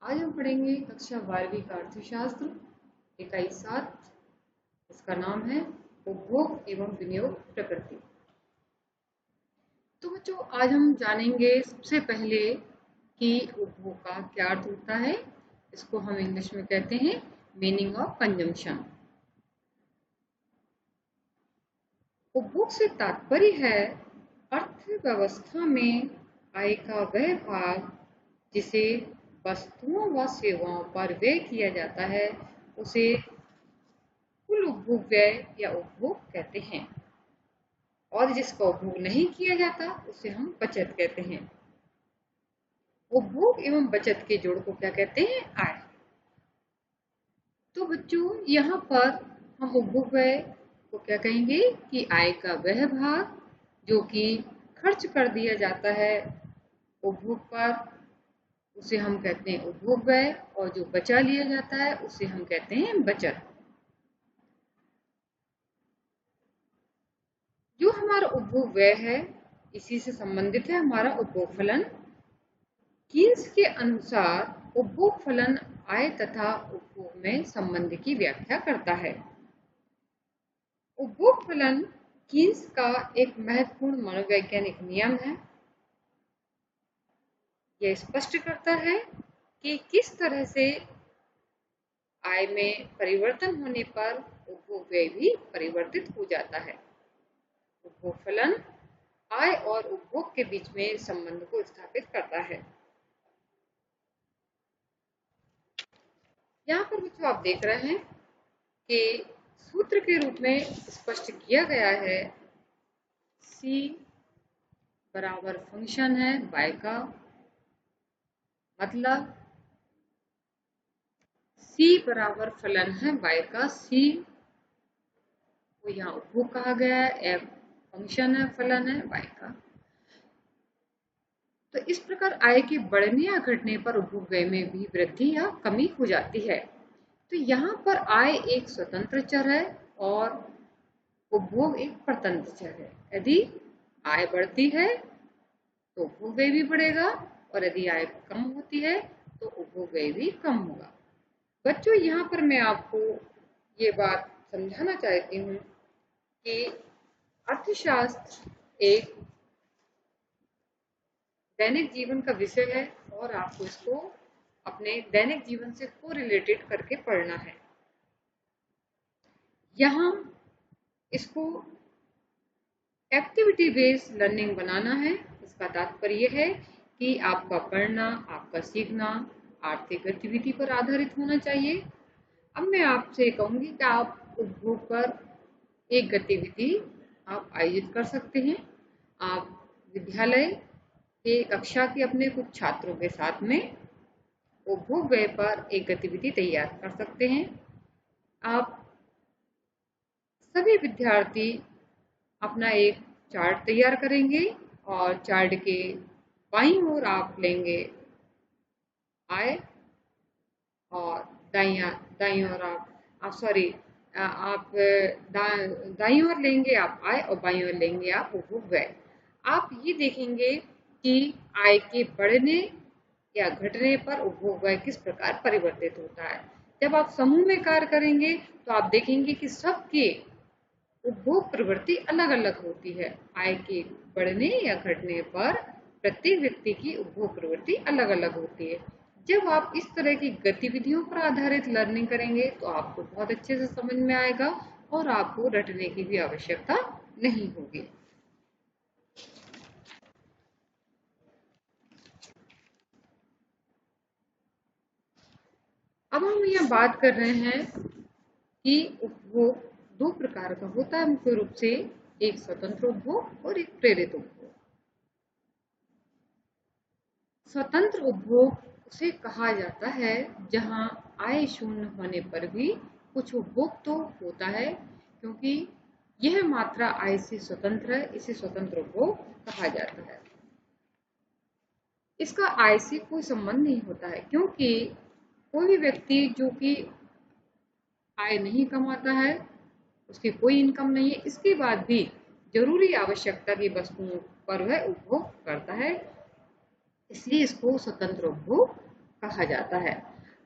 आज हम पढ़ेंगे कक्षा 12वीं का अर्थशास्त्र इकाई 7। इसका नाम है उपभोग एवं विनियोग प्रकृति। तो बच्चों, आज हम जानेंगे सबसे पहले कि उपभोग का क्या अर्थ होता है। इसको हम इंग्लिश में कहते हैं मीनिंग ऑफ कंजम्पशन। उपभोग से तात्पर्य है अर्थव्यवस्था में आय का वह भाग जिसे वस्तुओं व सेवाओं पर व्यय किया जाता है उसे कुल उपभोग व्यय या उपभोग कहते हैं, और जिसका उपभोग नहीं किया जाता उसे हम बचत कहते हैं। उपभोग एवं बचत के जोड़ को क्या कहते हैं? आय। तो बच्चों, यहाँ पर हम उपभोग व्यय को क्या कहेंगे कि आय का वह भाग जो कि खर्च कर दिया जाता है उपभोग पर, उसे हम कहते हैं उपभोग व्यय, और जो बचा लिया जाता है उसे हम कहते हैं बचत। जो हमारा उपभोग व्यय है इसी से संबंधित है हमारा उपभोग फलन। कीन्स के अनुसार उपभोग फलन आय तथा उपभोग में संबंध की व्याख्या करता है। उपभोग फलन कीन्स का एक महत्वपूर्ण मनोवैज्ञानिक नियम है। यह स्पष्ट करता है कि किस तरह से आय में परिवर्तन होने पर उपभोग व्यय भी परिवर्तित हो जाता है। उपभोग फलन आय और उपभोग के बीच में संबंध को स्थापित करता है। यहाँ पर बच्चों आप देख रहे हैं कि सूत्र के रूप में स्पष्ट किया गया है। C बराबर फंक्शन है y का, मतलब C बराबर फलन है y का, C को यहाँ उपभोग कहा गया है, f फंक्शन है, फलन है y का। तो इस प्रकार आय के बढ़ने या घटने पर उपभोग व्यय में भी वृद्धि या कमी हो जाती है। तो यहाँ पर आय एक स्वतंत्र चर है और उपभोग एक परतंत्र चर है। यदि आय बढ़ती है तो उपभोग व्यय भी बढ़ेगा, और यदि आय कम होती है तो उपभोग व्यय भी कम होगा। बच्चों, यहाँ पर मैं आपको ये बात समझाना चाहती हूँ कि अर्थशास्त्र एक दैनिक जीवन का विषय है और आपको इसको अपने दैनिक जीवन से कोरिलेटेड करके पढ़ना है। यहाँ इसको एक्टिविटी बेस्ड लर्निंग बनाना है। इसका तात्पर्य है कि आपका पढ़ना, आपका सीखना आर्थिक गतिविधि पर आधारित होना चाहिए। अब मैं आपसे कहूँगी कि आप उपभोग पर एक गतिविधि आप आयोजित कर सकते हैं। आप विद्यालय के कक्षा के अपने कुछ छात्रों के साथ में उपभोग व्यय पर एक गतिविधि तैयार कर सकते हैं। आप सभी विद्यार्थी अपना एक चार्ट तैयार करेंगे और चार्ट के बाईं ओर आप लेंगे आय और दाईं ओर आप दाईं ओर लेंगे आप आय और बाईं ओर लेंगे आप उपभोग व्यय। आप ये देखेंगे कि आय के बढ़ने या घटने पर उपभोग व्यय किस प्रकार परिवर्तित होता है। जब आप समूह में कार्य करेंगे तो आप देखेंगे कि सबके उपभोग प्रवृत्ति अलग अलग होती है। आय के बढ़ने या घटने पर प्रत्येक व्यक्ति की उपभोग प्रवृत्ति अलग अलग होती है। जब आप इस तरह की गतिविधियों पर आधारित लर्निंग करेंगे तो आपको बहुत अच्छे से समझ में आएगा और आपको रटने की भी आवश्यकता नहीं होगी। अब हम यहाँ बात कर रहे हैं कि उपभोग दो प्रकार का होता है मुख्य रूप से, एक स्वतंत्र उपभोग और एक प्रेरित उपभोग। स्वतंत्र उपभोग उसे कहा जाता है जहां आय शून्य होने पर भी कुछ उपभोग तो होता है, क्योंकि यह मात्रा आय से स्वतंत्र है, इसे स्वतंत्र उपभोग कहा जाता है। इसका आय से कोई संबंध नहीं होता है, क्योंकि कोई भी व्यक्ति जो कि आय नहीं कमाता है, उसकी कोई इनकम नहीं है, इसके बाद भी जरूरी आवश्यकता की वस्तुओं पर वह उपभोग करता है, इसलिए इसको स्वतंत्र उपभोग कहा जाता है।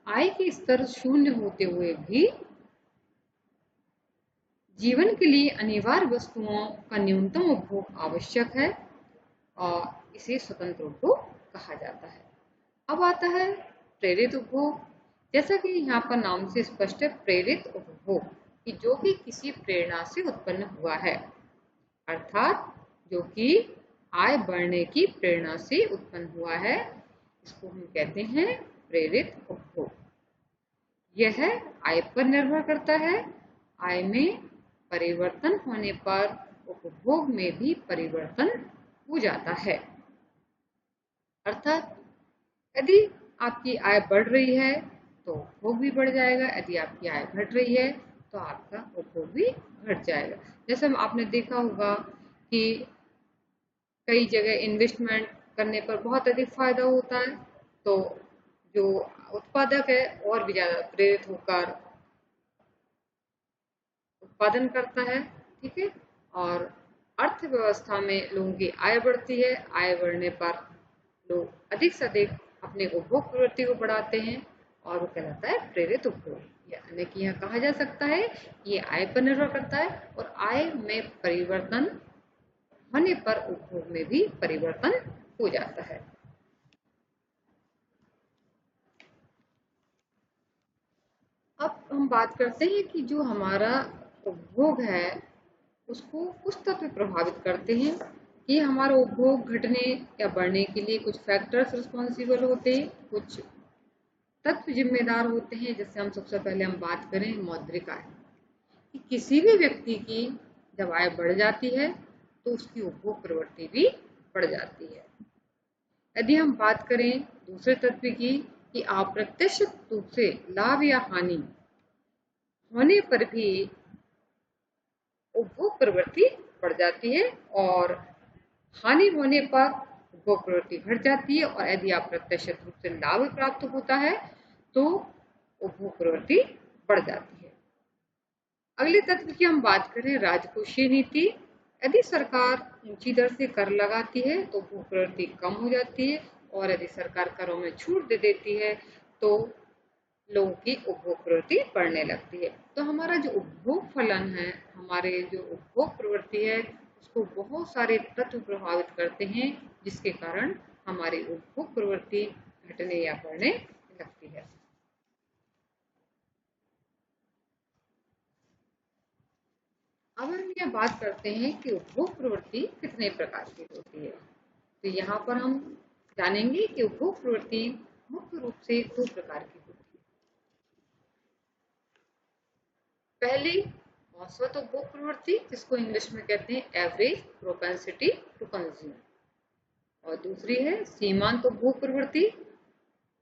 आय के स्तर शून्य होते हुए भी जीवन के लिए अनिवार्य वस्तुओं का न्यूनतम उपभोग आवश्यक है और इसे स्वतंत्र उपभोग कहा जाता है। अब आता है प्रेरित उपभोग। जैसा कि यहाँ पर नाम से स्पष्ट है, प्रेरित उपभोग कि जो कि किसी प्रेरणा से उत्पन्न हुआ है, अर्थात जो कि आय बढ़ने की प्रेरणा से उत्पन्न हुआ है, इसको हम कहते हैं प्रेरित उपभोग। यह आय पर निर्भर करता है। आय में परिवर्तन होने पर उपभोग में भी परिवर्तन हो जाता है। अर्थात यदि आपकी आय बढ़ रही है तो उपभोग भी बढ़ जाएगा, यदि आपकी आय घट रही है तो आपका उपभोग भी घट जाएगा। जैसे आपने देखा होगा कि कई जगह इन्वेस्टमेंट करने पर बहुत अधिक फायदा होता है, तो जो उत्पादक है और भी ज्यादा प्रेरित होकर उत्पादन करता है। ठीक है, और अर्थव्यवस्था में लोगों की आय बढ़ती है। आय बढ़ने पर लोग अधिक से अधिक अपने उपभोग प्रवृत्ति को बढ़ाते हैं और वो कहलाता है प्रेरित उपभोग। यानी कि यह कहा जा सकता है ये आय पर निर्भर करता है और आय में परिवर्तन होने पर उपभोग में भी परिवर्तन हो जाता है। अब हम बात करते हैं कि जो हमारा उपभोग है उसको कुछ तत्व प्रभावित करते हैं कि हमारा उपभोग घटने या बढ़ने के लिए कुछ फैक्टर्स रिस्पॉन्सिबल होते हैं, कुछ तत्व जिम्मेदार होते हैं। जैसे हम सबसे पहले हम बात करें मौद्रिक आय, कि किसी भी व्यक्ति की जब आय बढ़ जाती है तो उसकी उपभोग प्रवृत्ति भी बढ़ जाती है। यदि हम बात करें दूसरे तत्व की कि अप्रत्यक्ष रूप से लाभ या हानि होने पर भी उपभोग प्रवृत्ति बढ़ जाती है और हानि होने पर उपभोग प्रवृत्ति घट जाती है, और यदि अप्रत्यक्ष रूप से लाभ प्राप्त होता है तो उपभोग प्रवृत्ति बढ़ जाती है। अगले तत्व की हम बात करें राजकोषीय नीति। यदि सरकार ऊंची दर से कर लगाती है तो उपभोग प्रवृत्ति कम हो जाती है, और यदि सरकार करों में छूट दे देती है तो लोगों की उपभोग प्रवृत्ति बढ़ने लगती है। तो हमारा जो उपभोग फलन है, हमारे जो उपभोग प्रवृत्ति है, उसको बहुत सारे तत्व प्रभावित करते हैं, जिसके कारण हमारी उपभोग प्रवृत्ति घटने या बढ़ने लगती है। अब हम यह बात करते हैं कि उपभोग प्रवृत्ति कितने प्रकार की होती है। तो यहाँ पर हम जानेंगे कि उपभोग प्रवृत्ति मुख्य रूप से दो प्रकार की होती है। पहली औसत उपभोग प्रवृत्ति, जिसको इंग्लिश में कहते हैं एवरेज प्रोपेंसिटी टू कंज्यूम, और दूसरी है सीमांत उपभोग प्रवृत्ति,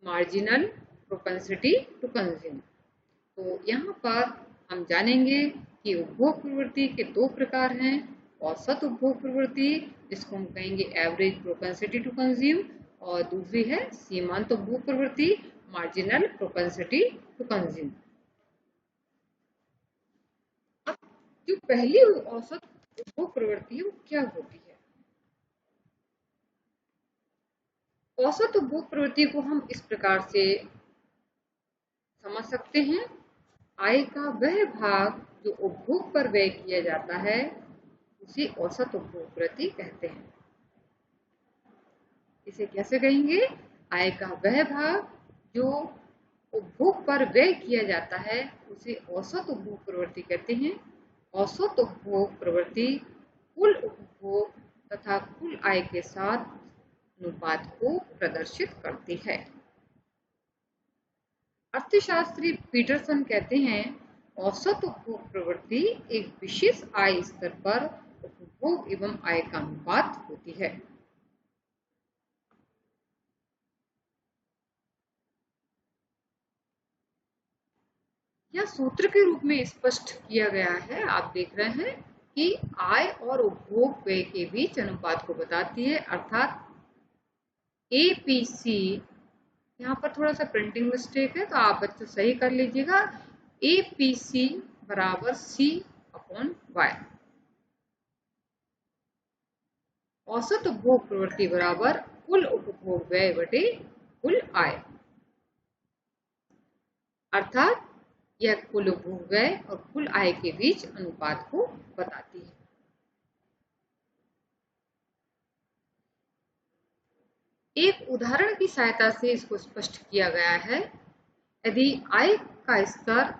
मार्जिनल प्रोपेंसिटी टू कंज्यूम। तो यहाँ पर हम जानेंगे कि उपभोग प्रवृत्ति के दो प्रकार हैं। औसत उपभोग प्रवृत्ति, जिसको हम कहेंगे एवरेज प्रोपेंसिटी टू कंज्यूम, और दूसरी है सीमांत उपभोग प्रवृत्ति, मार्जिनल प्रोपेंसिटी टू कंज्यूम। अब जो पहली औसत उपभोग प्रवृत्ति है वो क्या होती है? औसत उपभोग प्रवृत्ति को हम इस प्रकार से समझ सकते हैं, आय का वह भाग जो उपभोग पर व्यय किया जाता है उसे औसत उपभोग प्रवृत्ति कहते हैं। इसे कैसे कहेंगे? आय का वह भाग जो उपभोग पर व्यय किया जाता है उसे औसत उपभोग प्रवृत्ति कहते हैं। औसत उपभोग प्रवृत्ति कुल उपभोग तथा कुल आय के साथ अनुपात को प्रदर्शित करती है। अर्थशास्त्री पीटरसन कहते हैं, औसत उपभोग प्रवृत्ति एक विशेष आय स्तर पर उपभोग एवं आय का अनुपात होती है। यह सूत्र के रूप में स्पष्ट किया गया है। आप देख रहे हैं कि आय और उपभोग व्यय के बीच अनुपात को बताती है, अर्थात APC। यहाँ पर थोड़ा सा प्रिंटिंग मिस्टेक है तो आप बच्चे सही कर लीजिएगा। APC बराबर C/Y। औसत उपभोग प्रवृत्ति बराबर कुल उपभोग व्यय बटे कुल आय। अर्थात यह कुल उपभोग और कुल आय के बीच अनुपात को बताती है। एक उदाहरण की सहायता से इसको स्पष्ट किया गया है। यदि आय का स्तर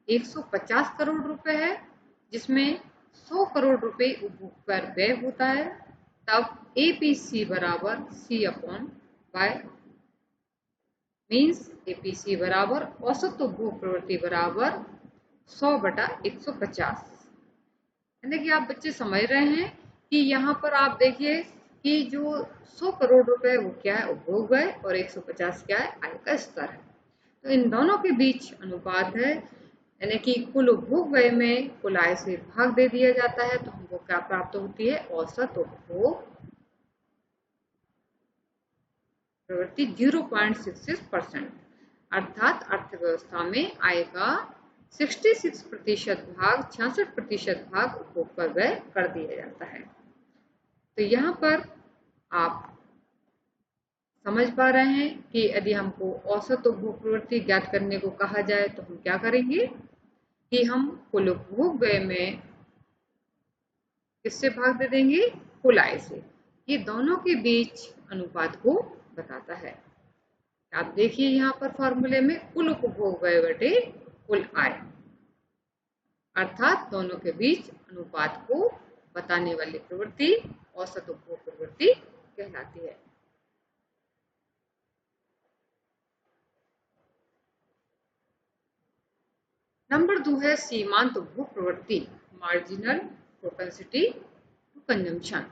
150 करोड़ रुपए है, जिसमें 100 करोड़ रुपए उपभोग पर व्यय होता है, तब एपीसी बराबर सी अपॉन वाई मीन्स एपीसी बराबर औसत उपभोग प्रवृत्ति बराबर 100/150। यानी कि आप बच्चे समझ रहे हैं कि यहाँ पर आप देखिए कि जो 100 करोड़ रुपए वो क्या है, उपभोग है, और 150 क्या है, आय का स्तर है। तो इन दोनों के बीच अनुपात है, यानी कि कुल उपभोग व्यय में कुल आय से भाग दे दिया जाता है, तो हमको क्या प्राप्त होती है, औसत उपभोग प्रवृत्ति 0.66%। अर्थात अर्थव्यवस्था में आय का 66% भाग 66% भाग उपभोग पर व्यय कर दिया जाता है। तो यहाँ पर आप समझ पा रहे हैं कि यदि हमको औसत उपभोग प्रवृत्ति ज्ञात करने को कहा जाए तो हम क्या करेंगे कि हम कुल उपभोग व्यय में किससे भाग दे देंगे, कुल आय से। ये दोनों के बीच अनुपात को बताता है। आप देखिए यहाँ पर फॉर्मूले में कुल उपभोग व्यय बटे कुल आय, अर्थात दोनों के बीच अनुपात को बताने वाली प्रवृत्ति औसत उपभोग प्रवृत्ति कहलाती है। नंबर 2 है सीमांत उपभोग प्रवृत्ति, मार्जिनल प्रोपेंसिटी टू कंजम्पशन।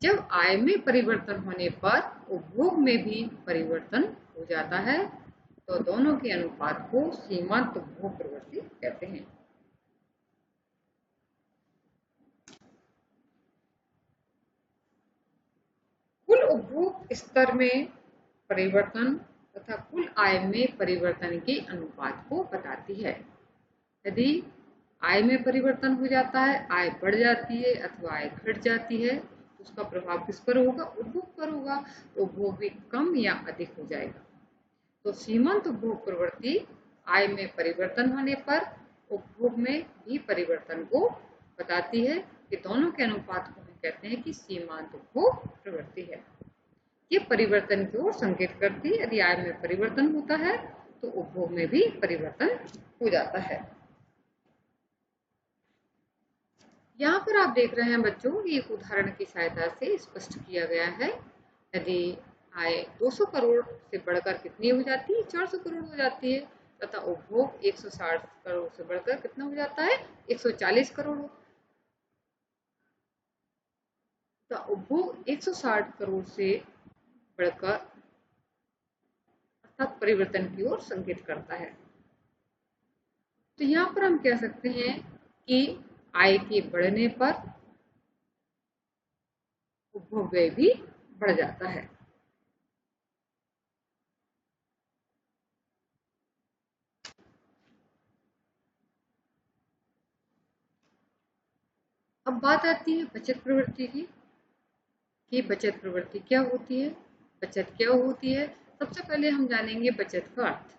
जब आय में परिवर्तन होने पर उपभोग में भी परिवर्तन हो जाता है, तो दोनों के अनुपात को सीमांत उपभोग प्रवृत्ति कहते हैं। कुल उपभोग स्तर में परिवर्तन तथा कुल आय में परिवर्तन के अनुपात को बताती है। यदि आय में परिवर्तन हो जाता है, आय बढ़ जाती है अथवा आय घट जाती है, तो उसका प्रभाव किस पर होगा, उपभोग पर होगा। तो उपभोग भी कम या अधिक हो जाएगा। तो सीमांत उपभोग प्रवृत्ति आय में परिवर्तन होने पर उपभोग में भी परिवर्तन को बताती है कि दोनों के अनुपात को हम कहते हैं कि सीमांत उपभोग प्रवृत्ति है। ये परिवर्तन की ओर संकेत करती है। यदि आय में परिवर्तन होता है तो उपभोग में भी परिवर्तन हो जाता है। यहाँ पर आप देख रहे हैं बच्चों, एक उदाहरण की सहायता से स्पष्ट किया गया है। यदि आय 200 करोड़ से बढ़कर कितनी हो जाती है, 400 करोड़ हो जाती है, तथा उपभोग 160 करोड़ से बढ़कर कितना हो जाता है, 140 करोड़। तो उपभोग 160 करोड़ से बढ़कर अर्थात परिवर्तन की ओर संकेत करता है। तो यहाँ पर हम कह सकते हैं कि आय के बढ़ने पर उपभोग व्यय भी बढ़ जाता है। अब बात आती है बचत प्रवृत्ति की, कि बचत प्रवृत्ति क्या होती है, बचत क्या होती है। सबसे पहले हम जानेंगे बचत का अर्थ,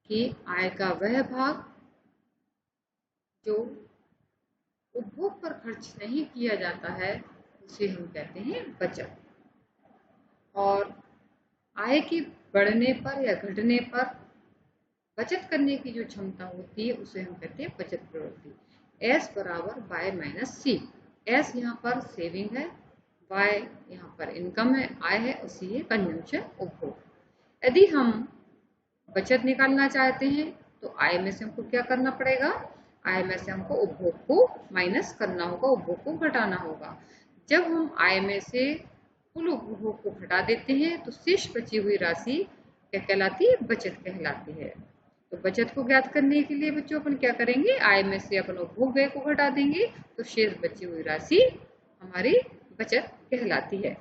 कि आय का वह भाग जो उपभोग पर खर्च नहीं किया जाता है उसे हम कहते हैं बचत। और आय के बढ़ने पर या घटने पर बचत करने की जो क्षमता होती है उसे हम कहते हैं बचत प्रवृत्ति। S बराबर बाय माइनस सी। S यहाँ पर सेविंग है, Y यहाँ पर इनकम है, I है और C है कंजम्पशन, उपभोग। यदि हम बचत निकालना चाहते हैं तो आय में से हमको क्या करना पड़ेगा, आय में से हमको उपभोग को माइनस करना होगा, उपभोग को घटाना होगा। जब हम आय में से कुल उपभोग को घटा देते हैं तो शेष बची हुई राशि क्या कहलाती है, बचत कहलाती है। तो बचत को ज्ञात करने के लिए बच्चों अपन क्या करेंगे, आय में से अपन उपभोग व्यय को घटा देंगे तो शेष बची हुई राशि हमारी बचत कहलाती है।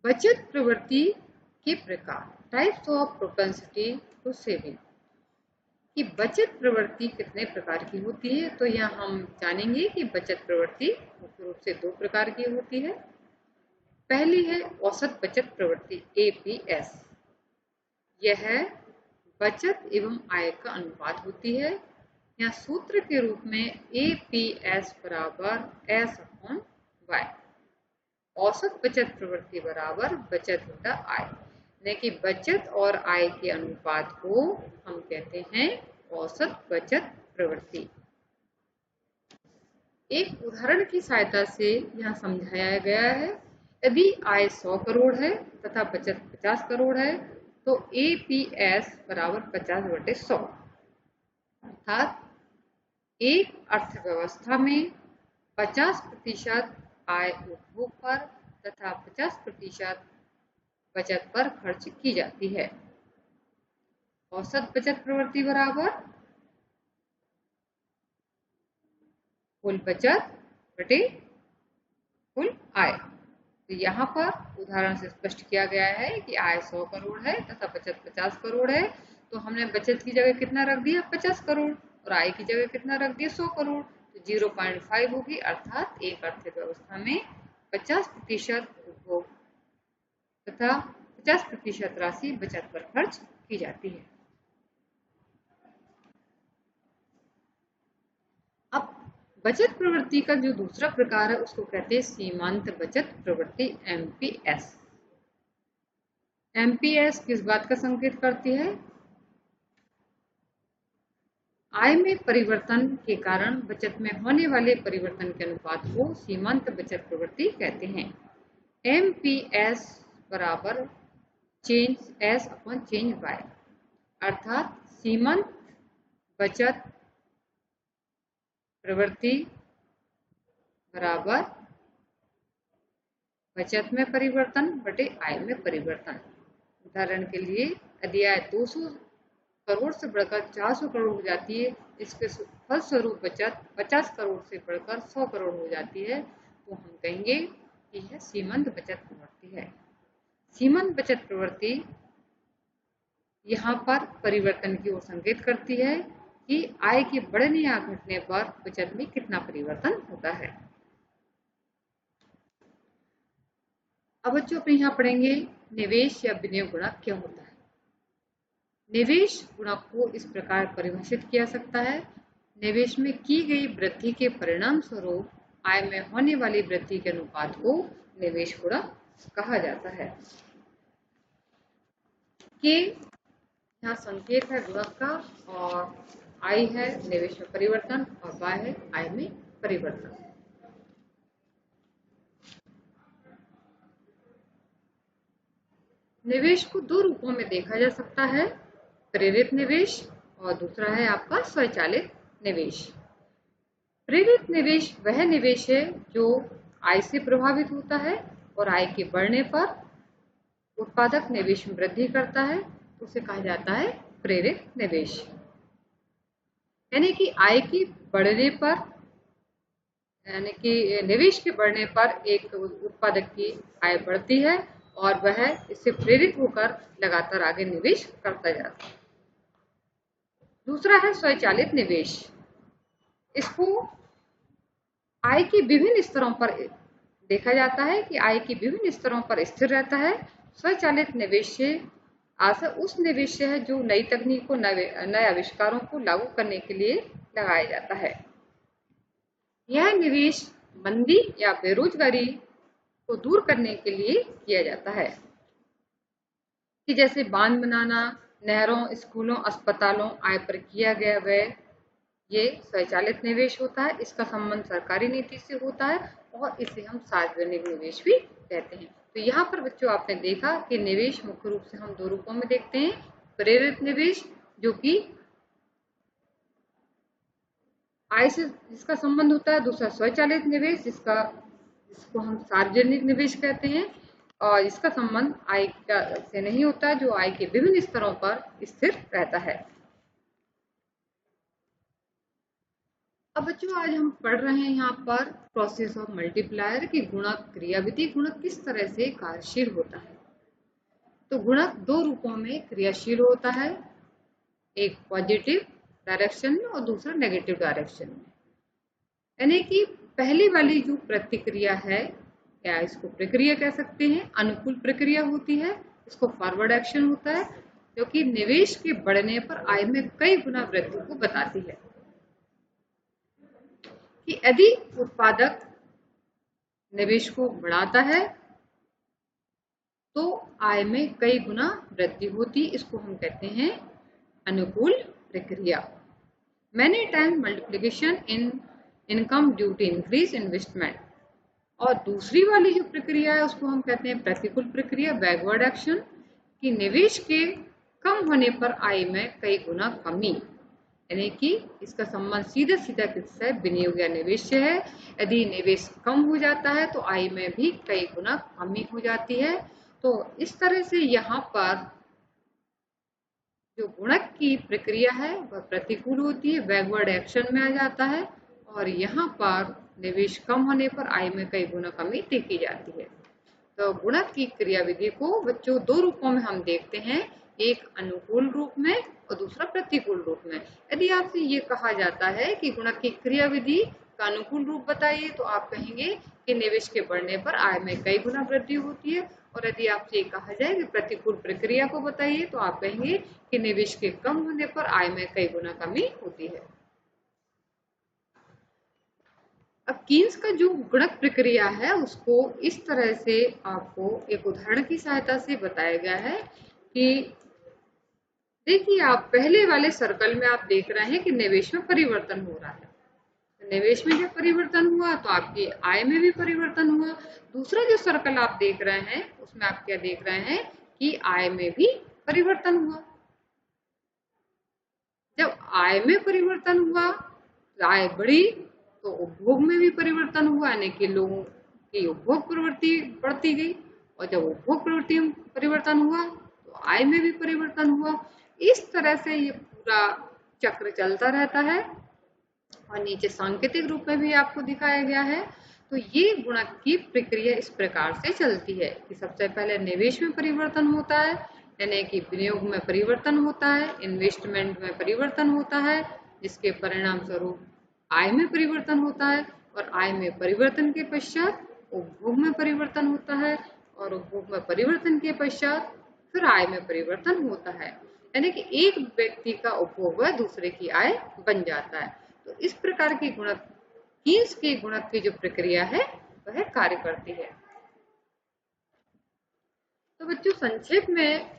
बचत प्रवृत्ति के प्रकार, types of propensity to saving, कि बचत प्रवृत्ति कितने प्रकार की होती है। तो यहाँ हम जानेंगे कि बचत प्रवृत्ति मुख्य रूप से 2 प्रकार की होती है। पहली है औसत बचत प्रवृत्ति APS। यह बचत एवं आय का अनुपात होती है। यहाँ सूत्र के रूप में APS बराबर S/Y। औसत बचत प्रवृत्ति बराबर बचत बटा आय, यानी कि बचत और आय के अनुपात को हम कहते हैं औसत बचत प्रवृत्ति। एक उदाहरण की सहायता से यहाँ समझाया गया है। यदि आय 100 करोड़ है तथा बचत 50 करोड़ है तो APS बराबर 50/100, अर्थात एक अर्थव्यवस्था में 50% आय उपभोग पर तथा 50% बचत पर खर्च की जाती है। औसत बचत प्रवृत्ति बराबर कुल बचत बटे कुल आय। तो यहाँ पर उदाहरण से स्पष्ट किया गया है कि आय 100 करोड़ है तथा बचत 50 करोड़ है, तो हमने बचत की जगह कितना रख दिया 50 करोड़ और आय की जगह कितना रख दिया 100 करोड़, तो 0.5 होगी, अर्थात एक अर्थव्यवस्था में 50% उपभोग तथा 50% राशि बचत पर खर्च की जाती है। अब बचत प्रवृत्ति का जो दूसरा प्रकार है उसको कहते हैं सीमांत बचत प्रवृत्ति MPS। MPS किस बात का संकेत करती है? आय में परिवर्तन के कारण बचत में होने वाले परिवर्तन के अनुपात को सीमांत बचत प्रवृत्ति कहते हैं। MPS बराबर चेंज S/चेंज Y, अर्थात सीमांत बचत प्रवृत्ति बराबर बचत में परिवर्तन बटे आय में परिवर्तन। उदाहरण के लिए यदि आय 200 करोड़ से बढ़कर 400 करोड़ हो जाती है, इसके फलस्वरूप बचत 50 करोड़ से बढ़कर 100 करोड़ हो जाती है, तो हम कहेंगे कि यह सीमांत बचत प्रवृत्ति है। सीमांत बचत प्रवृत्ति यहाँ पर परिवर्तन की ओर संकेत करती है कि आय के बढ़ने या घटने पर बचत में कितना परिवर्तन होता है। अब बच्चों अपने यहाँ पढ़ेंगे निवेश या विनियोग गुणक क्या होता है। निवेश गुणक को इस प्रकार परिभाषित किया सकता है, निवेश में की गई वृद्धि के परिणाम स्वरूप आय में होने वाली वृद्धि के अनुपात को निवेश गुणक कहा जाता है। के यहाँ संकेत है गुणक का, और आई है निवेश में परिवर्तन और वाय है आय में परिवर्तन। निवेश को दो रूपों में देखा जा सकता है, प्रेरित निवेश और दूसरा है आपका स्वचालित निवेश। प्रेरित निवेश वह निवेश है जो आय से प्रभावित होता है और आय के बढ़ने पर उत्पादक निवेश में वृद्धि करता है, उसे कहा जाता है प्रेरित निवेश। यानी कि आय के बढ़ने पर, यानी कि निवेश के बढ़ने पर एक उत्पादक की आय बढ़ती है और वह इससे प्रेरित होकर लगातार आगे निवेश करता जाता है। दूसरा है स्वचालित निवेश। इसको आय के विभिन्न स्तरों पर देखा जाता है कि आय के विभिन्न स्तरों पर स्थिर रहता है। स्वचालित निवेश से आशा उस निवेश है जो नई तकनीकों, नए आविष्कारों को लागू करने के लिए लगाया जाता है। यह निवेश मंदी या बेरोजगारी को दूर करने के लिए किया जाता है, कि जैसे बांध बनाना, नहरों, स्कूलों, अस्पतालों आय पर किया गया व्यय, ये स्वचालित निवेश होता है। इसका संबंध सरकारी नीति से होता है और इसे हम सार्वजनिक निवेश भी कहते हैं। तो यहाँ पर बच्चों आपने देखा कि निवेश मुख्य रूप से हम दो रूपों में देखते हैं, प्रेरित निवेश जो कि आय से जिसका संबंध होता है, दूसरा स्वचालित निवेश जिसको हम सार्वजनिक निवेश कहते हैं और इसका संबंध आय से नहीं होता, जो आय के विभिन्न स्तरों पर स्थिर रहता है। अब बच्चों आज हम पढ़ रहे हैं यहाँ पर प्रोसेस ऑफ मल्टीप्लायर की गुणक, क्रियाविधि गुणक किस तरह से कार्यशील होता है। तो गुणक दो रूपों में क्रियाशील होता है, एक पॉजिटिव डायरेक्शन में और दूसरा नेगेटिव डायरेक्शन में। यानी कि पहली वाली जो प्रतिक्रिया है, क्या इसको प्रक्रिया कह सकते हैं, अनुकूल प्रक्रिया होती है। इसको फॉरवर्ड एक्शन होता है, क्योंकि निवेश के बढ़ने पर आय में कई गुना वृद्धि को बताती है। कि यदि उत्पादक निवेश को बढ़ाता है तो आय में कई गुना वृद्धि होती, इसको हम कहते हैं अनुकूल प्रक्रिया। Many time multiplication in income due to increase investment. और दूसरी वाली जो प्रक्रिया है उसको हम कहते हैं प्रतिकूल प्रक्रिया, बैकवर्ड एक्शन। कि निवेश के कम होने पर आय में कई गुना कमी, यानी कि इसका संबंध सीधा सीधा किससे, विनियोग या निवेश से है। यदि निवेश कम हो जाता है तो आय में भी कई गुना कमी हो जाती है। तो इस तरह से यहाँ पर जो गुणक की प्रक्रिया है वह प्रतिकूल होती है, बैकवर्ड एक्शन में आ जाता है। और यहाँ पर निवेश कम होने पर आय में कई गुना कमी देखी जाती है। तो गुणक की क्रियाविधि को बच्चों दो रूपों में हम देखते हैं, एक अनुकूल रूप में और दूसरा प्रतिकूल रूप में। यदि आपसे ये कहा जाता है कि गुणक की क्रियाविधि का अनुकूल रूप बताइए तो आप कहेंगे कि निवेश के बढ़ने पर आय में कई गुना वृद्धि होती है। और यदि आपसे कहा जाए कि प्रतिकूल प्रक्रिया को बताइए तो आप कहेंगे कि निवेश के कम होने पर आय में कई गुना कमी होती है। अब कीन्स का जो गुणक प्रक्रिया है उसको इस तरह से आपको एक उदाहरण की सहायता से बताया गया है कि देखिए, आप पहले वाले सर्कल में आप देख रहे हैं कि निवेश में परिवर्तन हो रहा है। निवेश में जब परिवर्तन हुआ तो आपकी आय में भी परिवर्तन हुआ। दूसरा जो सर्कल आप देख रहे हैं उसमें आप क्या देख रहे हैं कि आय में भी परिवर्तन हुआ। जब आय में परिवर्तन हुआ, आय बढ़ी, तो उपभोग में भी परिवर्तन हुआ, यानी कि लोगों की उपभोग प्रवृत्ति बढ़ती गई। और जब उपभोग प्रवृत्ति में परिवर्तन हुआ तो आय में भी परिवर्तन हुआ। इस तरह से ये पूरा चक्र चलता रहता है। और नीचे सांकेतिक रूप में भी आपको दिखाया गया है। तो ये गुणक की प्रक्रिया इस प्रकार से चलती है कि सबसे पहले निवेश में परिवर्तन होता है, यानी कि विनियोग में परिवर्तन होता है, इन्वेस्टमेंट में परिवर्तन होता है, जिसके परिणाम स्वरूप आय में परिवर्तन होता है। और आय में परिवर्तन के पश्चात उपभोग में परिवर्तन होता है, और उपभोग में परिवर्तन के पश्चात फिर आय में परिवर्तन होता है, यानी कि एक व्यक्ति का उपभोग व दूसरे की आय बन जाता है। तो इस प्रकार की गुणक कीन्स के गुणक की जो प्रक्रिया है वह कार्य करती है। तो बच्चों, संक्षेप में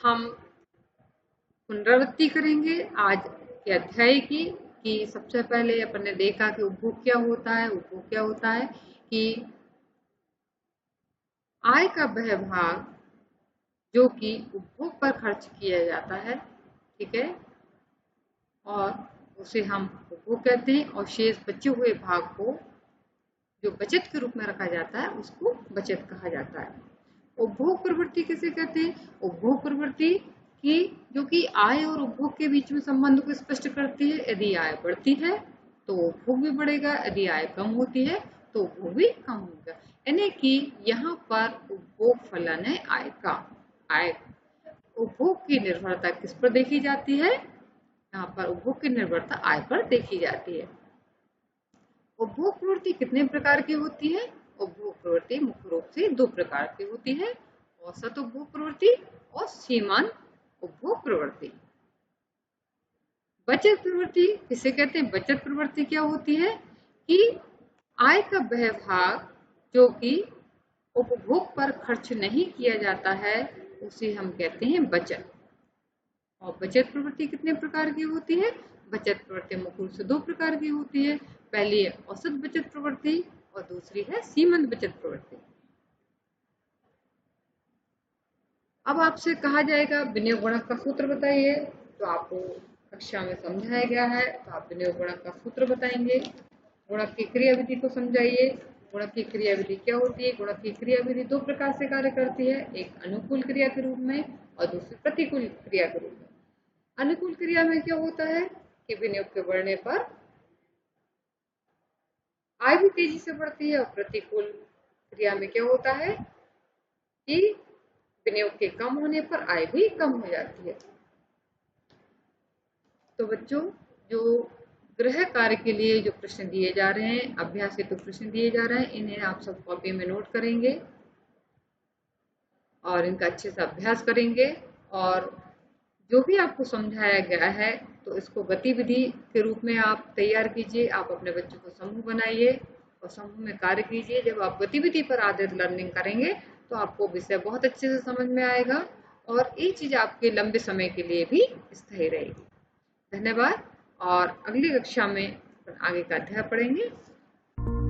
हम पुनरावृत्ति करेंगे आज के अध्याय की। कि सबसे पहले अपन ने देखा कि उपभोग क्या होता है। उपभोग क्या होता है कि आय का वह भाग जो कि उपभोग पर खर्च किया जाता है, ठीक है, और उसे हम उपभोग कहते हैं। और शेष बचे हुए भाग को जो बचत के रूप में रखा जाता है उसको बचत कहा जाता है। उपभोग प्रवृत्ति किसे कहते हैं? उपभोग प्रवृत्ति की जो कि आय और उपभोग के बीच में संबंध को स्पष्ट करती है। यदि आय बढ़ती है तो उपभोग भी बढ़ेगा, यदि आय कम होती है तो उपभोग भी कम होगा। यानी कि यहाँ पर उपभोग फलन है आय का। आय उपभोग की निर्भरता किस पर देखी जाती है? यहाँ पर उपभोग की निर्भरता आय पर देखी जाती है। उपभोग प्रवृत्ति कितने प्रकार की होती है? उपभोग प्रवृत्ति मुख्य रूप से दो प्रकार की होती है, औसत उपभोग प्रवृत्ति और सीमांत उपभोग प्रवृत्ति। बचत प्रवृत्ति किसे कहते हैं? बचत प्रवृत्ति क्या होती है कि आय का वह भाग जो कि उपभोग पर खर्च नहीं किया जाता है उसे हम कहते हैं बचत। और बचत प्रवृत्ति कितने प्रकार की होती है? बचत प्रवृत्ति मुख्य रूप से दो प्रकार की होती है। पहली है औसत बचत प्रवृत्ति और दूसरी है सीमांत बचत प्रवृत्ति। अब आपसे कहा जाएगा विनियोग गुणक का सूत्र बताइए, तो आपको कक्षा में समझाया गया है, तो आप विनियोग गुणक का सूत्र बताएंगे। गुणक की क्रियाविधि को समझाइए। गुणक की क्रियाविधि क्या होती है? गुणक की क्रियाविधि दो प्रकार से कार्य करती है, एक अनुकूल क्रिया के रूप में और दूसरी प्रतिकूल क्रिया के रूप में। अनुकूल क्रिया में क्या होता है कि विनियोग के बढ़ने पर आय भी तेजी से बढ़ती है, और प्रतिकूल क्रिया में क्या होता है कि विनियोग के कम होने पर आय भी कम हो जाती है। तो बच्चों, जो गृह कार्य के लिए जो प्रश्न दिए जा रहे हैं, अभ्यास हेतु प्रश्न दिए जा रहे हैं, इन्हें आप सब कॉपी में नोट करेंगे और इनका अच्छे से अभ्यास करेंगे। और जो भी आपको समझाया गया है तो इसको गतिविधि के रूप में आप तैयार कीजिए। आप अपने बच्चों को समूह बनाइए और समूह में कार्य कीजिए। जब आप गतिविधि पर आधारित लर्निंग करेंगे तो आपको विषय बहुत अच्छे से समझ में आएगा और ये चीज आपके लंबे समय के लिए भी स्थायी रहेगी। धन्यवाद। और अगली कक्षा में आगे का अध्याय पढ़ेंगे।